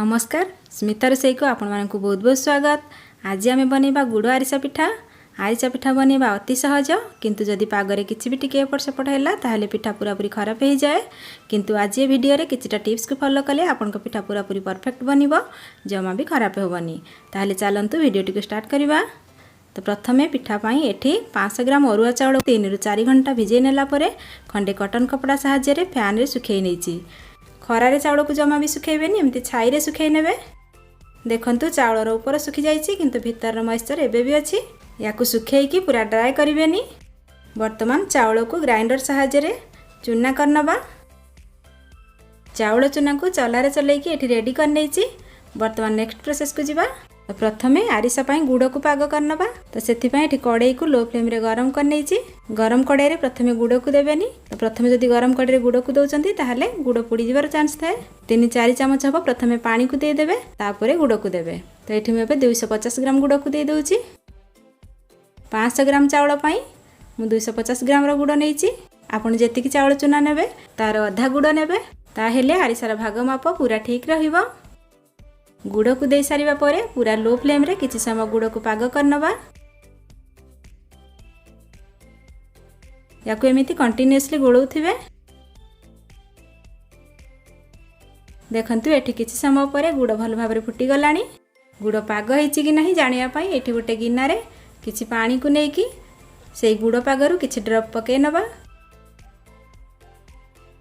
नमस्कार स्मिता रोसई को आपण मानक बहुत बहुत स्वागत। आज आम बनवा गुड़ आरिसा पिठा। आरिसा पिठा बनवा अति सहज, किंतु जदि पागरे किसी भी टिके एपट सेपट है ताहले पिठा पूरा पूरी खराब हो जाए। किंतु आज ये वीडियो रे किछिटा टिप्स को फॉलो कले आपन को पिठा पूरा पूरी परफेक्ट बनइबो, जमा भी खराब होबनी। ताहले चलंतु वीडियो टी को स्टार्ट करबा। तो प्रथमे पिठा पाई एठी 500 ग्राम अरुआ चाउल 3 रु 4 घंटा भिजै नेला परे खंडे कॉटन कपड़ा सहायता रे फैन रे सुखै नेछि। खरारे चाउल को जमा भी सुखेबेनी, एमती छाई रे सुखै नेबे। देखंतु चाउलर ऊपर सुखी जाइछि किंतु भीतर मॉइस्चर एबे भी अछि। याकु सुखेइकी पूरा ड्राई करिवेनी। वर्तमान चाउल को ग्राइंडर सहायता रे चूना करनबा। चाउल चूना को चलारे चलेइकी एठी रेडी कर नेछि। वर्तमान नेक्स्ट प्रोसेस को जिबा। तो प्रथमे आरिसा पाई गुड़ को पाग करनबा। तो सेथि पाई एठी कड़ाई को लो फ्लेम रे गरम कर नेछि। गरम कड़ाई रे प्रथमे गुड़ को देबेनी। तो प्रथमे जदि गरम कड़ाई रे गुड़ को दउचंती ताहले गुड़ पुड़ी जिबार चांस थाए। 3-4 चमच हबो प्रथमे पानी को दे देबे, तापरे गुड़ को देबे। तो एठी मैं 250 ग्राम गुड़ को दे दउची। 500 ग्राम चाउल पाई मु 250 ग्राम रो गुड़ नेछि। आपण जेतिकी चाउल चूना नेबे तार आधा गुड़ नेबे, ताहेले आरिसार भाग माप पूरा ठीक रहिबो। गुड़ को दे सारिबा परे पूरा लो फ्लेम रे किछि समय गुड़ को पाग करनबा। याकु एमिति कंटिन्यूअसली गोळौथिबे। देखंतु एठी किछि समय परे गुड़ भल भाबरे फुटी गलानी। गुड़ पाग हेछि कि नाही जानिया पई एठी गोटे गिन्ना रे किछि पानी को नेकी सेई गुड़ पागरु किछि ड्रॉप पके नबा।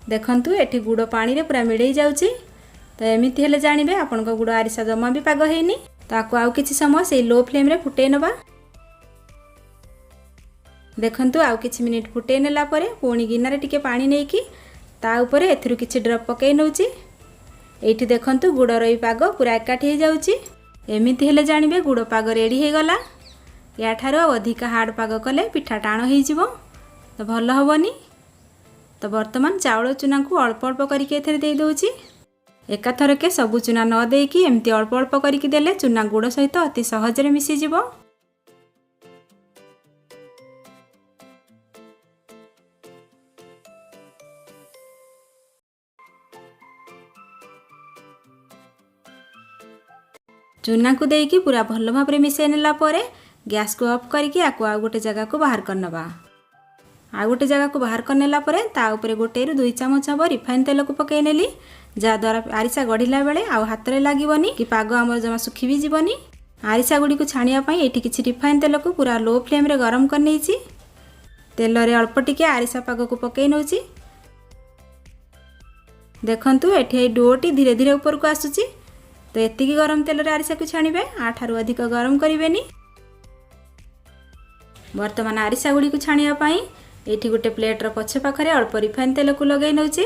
देखंतु एठी गुड़ पानी रे पूरा मिडै जाउची। तो एमिति हेले जानिबे आपन को गुड़ आरिसा जमा भी पाग हेनी। ताकू आउ किछि समय से लो फ्लेम रे फुटे नबा। देखंतु आउ किछि मिनिट फुटे नेला परे पुणी गिन्ना रे टिके पानी नेकी ता ऊपर एथिरु किछि ड्रॉप पके नउची। एठी देखंतु गुड़ रई पाग पूरा एकाठी हे जाउची। एमिति हेले जानिबे गुड़ पाग रेडी हे गला। या ठारो अधिक हार्ड पाग कले पिठा टाण हे जिवो, तो भल होबनी। तो वर्तमान चाउल चूना को अल्प अल्प करके एथरे दे दउची। एकाथरके सबु चूना न देकी एमती अल्प अल्प करके देले चूना गुड़ सहित अति सहज रे मिसी जिवो। चूना को देकी पूरा भल भाबरे मिसै नेला परे गैस को ऑफ करके आकु आ गोटे जगह को बाहर करनबा। आ गोटे जगह को बाहर करनेला परे ता ऊपर 1-2 चमच हबो रिफाइन तेल को पकै नेली, जा द्वारा आरिसा गढ़िला बेले आ हाथ रे लागीबनी कि पाग हमर जमा सुखी भी जीवनी। आरिसा गुडी को छानिया पई एठी किछि रिफाइन तेल को पूरा लो फ्लेम रे गरम कर नेछि। तेल रे अल्प टिके आरिसा पाग को पकै नउछि। देखंतु एठी डोटी धीरे धीरे ऊपर को आसुछि। तो एतिकी गरम तेल रे आरिसा को छानिबे, आठारु अधिक गरम करिवेनी। वर्तमान आरिसा गुडी को छानिया पई एठी गोटे प्लेट रो पछ पाखरे अल्प रिफाइन तेल को लगै नउछि।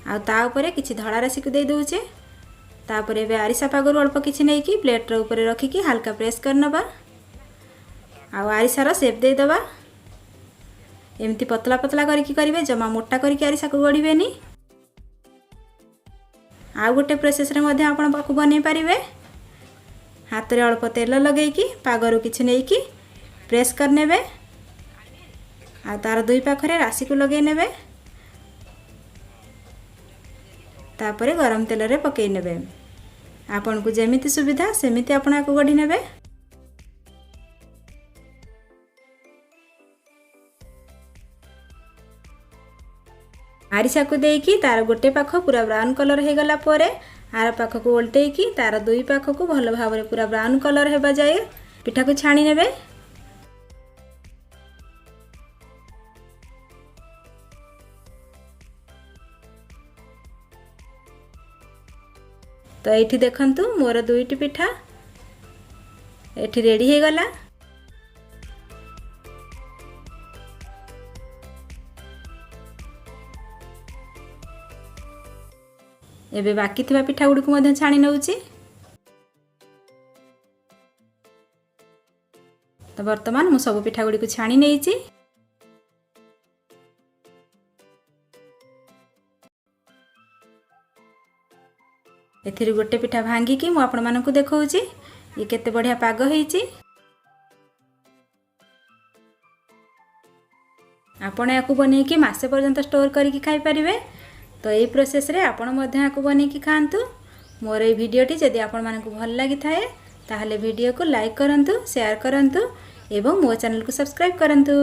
आ ता ऊपर किछि धड़ा राशि को दे दउछे। तापरे बे आरिसा पागरु अल्प किछि नै कि प्लेट रो ऊपर रखी कि हल्का प्रेस करनबा। आ आरिसा रो शेप दे दबा। एमती पतला पतला करके करिवे, जमा मोटा करके आरिसा को गढिबेनी। आ गोटे प्रोसेस रे मध्ये आपण पाकु बनै परिवे। हाथ रे अल्प तेल लगै कि पागरु किछि नै कि प्रेस करनेबे। आ तार दुई पाखरे राशि को लगे नेबे। तापरे गरम तेल रे पकै नेबे। आपन को जेमिति सुविधा सेमिति आपन को गढी नेबे। आरिसा को देकी तार गोटे पाख पूरा ब्राउन कलर हे गला परे आर पाख को उल्टै कि तार दुई पाख को भल भाबरे पूरा ब्राउन कलर हेबा जाय पिठा को छाणी नेबे। तो एठी देखंतु मोर दुईटी पिठा एठी रेडी हे गला। एबे बाकी थिबा पिठा गुडी को मध्ये छाणी नउची। तो वर्तमान मु सब पिठा गुडी को छाणी नेइची। एथिरि गोटे पिठा भांगी कि मु आपण मानकु देखौची ये केते बढ़िया पाग हेइची। आपण याकु बनै कि मासे पर्यंत स्टोर करिकि खाइ परिबे। तो यही प्रोसेस रे आपण मध्य याकु बनै कि खांतु। मोर ये भिडियोटी जदि आपण मानकु भल लगी थाए ताहले भिडियो को लाइक करंतु, शेयर करंतु एवं मो चैनल को सब्सक्राइब करंतु।